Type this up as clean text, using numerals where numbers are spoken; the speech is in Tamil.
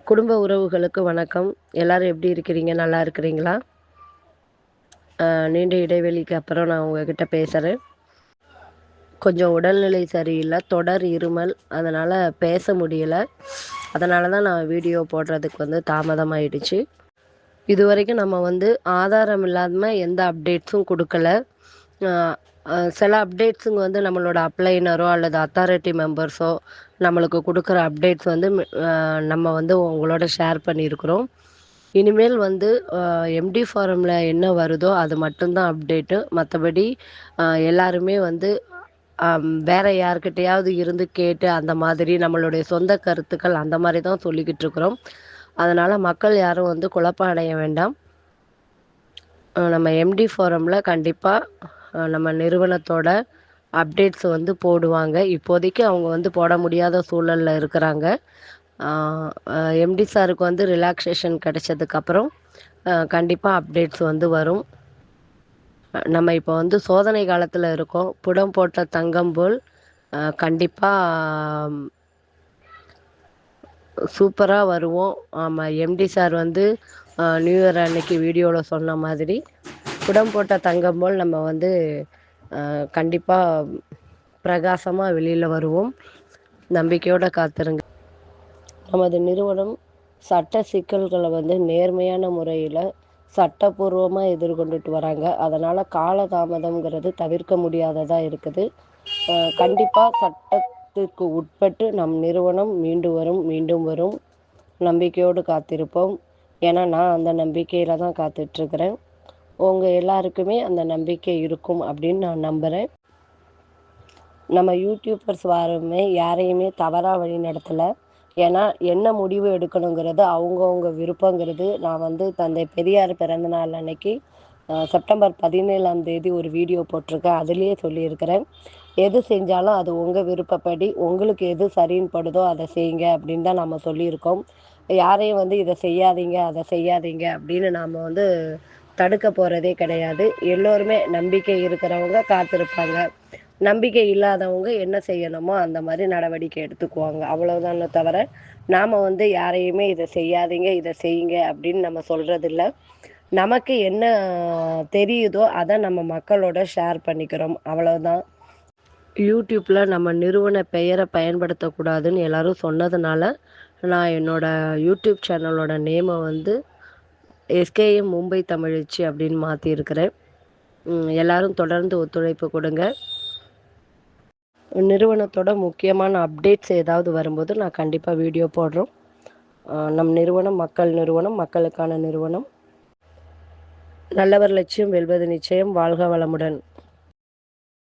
குடும்ப உறவுகளுக்கு வணக்கம். எல்லாரும் எப்படி இருக்கிறீங்க? நல்லா இருக்கிறீங்களா? நீண்ட இடைவெளிக்கு அப்புறம் நான் உங்ககிட்ட பேசுகிறேன். கொஞ்சம் உடல்நிலை சரியில்லை, தொடர் இருமல், அதனால் பேச முடியலை. அதனால தான் நான் வீடியோ போடுறதுக்கு தாமதமாயிடுச்சு. இதுவரைக்கும் நம்ம ஆதாரம் இல்லாமல் எந்த அப்டேட்ஸும் கொடுக்கல. சில அப்டேட்ஸுங்க நம்மளோட அப்ளைனரோ அல்லது அத்தாரிட்டி மெம்பர்ஸோ நம்மளுக்கு கொடுக்குற அப்டேட்ஸ் நம்ம உங்களோட ஷேர் பண்ணியிருக்கிறோம். இனிமேல் எம்டி ஃபாரமில் என்ன வருதோ அது மட்டும்தான் அப்டேட்டு. மற்றபடி எல்லாருமே வேற யார்கிட்டையாவது இருந்து கேட்டு அந்த மாதிரி நம்மளுடைய சொந்த கருத்துக்கள் அந்த மாதிரி தான் சொல்லிக்கிட்டு இருக்கிறோம். அதனால் மக்கள் யாரும் குழப்பம் அடைய வேண்டாம். நம்ம எம்டி ஃபாரமில் கண்டிப்பாக நம்ம நிறுவனத்தோட அப்டேட்ஸ் போடுவாங்க. இப்போதைக்கு அவங்க போட முடியாத சூழலில் இருக்கிறாங்க. எம்டி சாருக்கு ரிலாக்ஸேஷன் கிடைச்சதுக்கப்புறம் கண்டிப்பாக அப்டேட்ஸ் வரும். நம்ம இப்போ சோதனை காலத்தில் இருக்கோம். புடம் போட்ட தங்கம் போல் கண்டிப்பாக சூப்பராக வருவோம். ஆமாம், எம்டி சார் நியூ இயர் அன்னைக்கு வீடியோவில் சொன்ன மாதிரி புடம் போட்ட தங்கம் போல் நம்ம கண்டிப்பாக பிரகாசமாக வெளியில் வருவோம். நம்பிக்கையோடு காத்திருங்க. நமது நிறுவனம் சட்ட சிக்கல்களை நேர்மையான முறையில் சட்டப்பூர்வமாக எதிர்கொண்டுட்டு வராங்க. அதனால் காலதாமதம்ங்கிறது தவிர்க்க முடியாததாக இருக்குது. கண்டிப்பாக சட்டத்துக்கு உட்பட்டு நம் நிறுவனம் மீண்டும் வரும். நம்பிக்கையோடு காத்திருப்போம். ஏன்னா நான் அந்த நம்பிக்கையில் தான் காத்துட்ருக்கிறேன். உங்கள் எல்லாருக்குமே அந்த நம்பிக்கை இருக்கும் அப்படின்னு நான் நம்புகிறேன். நம்ம யூடியூபர்ஸ் யாருமே யாரையுமே தவறாக வழி நடத்தலை. ஏன்னா என்ன முடிவு எடுக்கணுங்கிறது அவங்கவுங்க விருப்பங்கிறது. நான் தந்தை பெரியார் பிறந்தநாள் அன்னைக்கு செப்டம்பர் 17ஆம் தேதி ஒரு வீடியோ போட்டிருக்கேன். அதுலேயே சொல்லியிருக்கிறேன், எது செஞ்சாலும் அது உங்கள் விருப்பப்படி, உங்களுக்கு எது சரின்னு படுதோ அதை செய்யுங்க அப்படின்னு தான் நம்ம சொல்லியிருக்கோம். யாரையும் இதை செய்யாதீங்க அதை செய்யாதீங்க அப்படின்னு நாம் தடுக்க போகிறதே கிடையாது. எல்லோருமே நம்பிக்கை இருக்கிறவங்க காத்திருப்பாங்க, நம்பிக்கை இல்லாதவங்க என்ன செய்யணுமோ அந்த மாதிரி நடவடிக்கை எடுத்துக்குவாங்க. அவ்வளோதானே தவிர நாம் யாரையுமே இதை செய்யாதீங்க இதை செய்யுங்க அப்படின்னு நம்ம சொல்கிறதில்ல. நமக்கு என்ன தெரியுதோ அதை நம்ம மக்களோட ஷேர் பண்ணிக்கிறோம், அவ்வளோதான். யூடியூப்பில் நம்ம நிறுவன பெயரை பயன்படுத்தக்கூடாதுன்னு எல்லோரும் சொன்னதுனால நான் என்னோடய யூடியூப் சேனலோட நேமை எஸ்கேஎம் மும்பை தமிழச்சி அப்படின்னு மாற்றியிருக்கிறேன். எல்லோரும் தொடர்ந்து ஒத்துழைப்பு கொடுங்க. நிறுவனத்தோட முக்கியமான அப்டேட்ஸ் ஏதாவது வரும்போது நான் கண்டிப்பாக வீடியோ போடுறோம். நம் நிறுவனம் மக்கள் நிறுவனம், மக்களுக்கான நிறுவனம். நல்லவர் லட்சியம் வெல்வது நிச்சயம். வாழ்க வளமுடன்.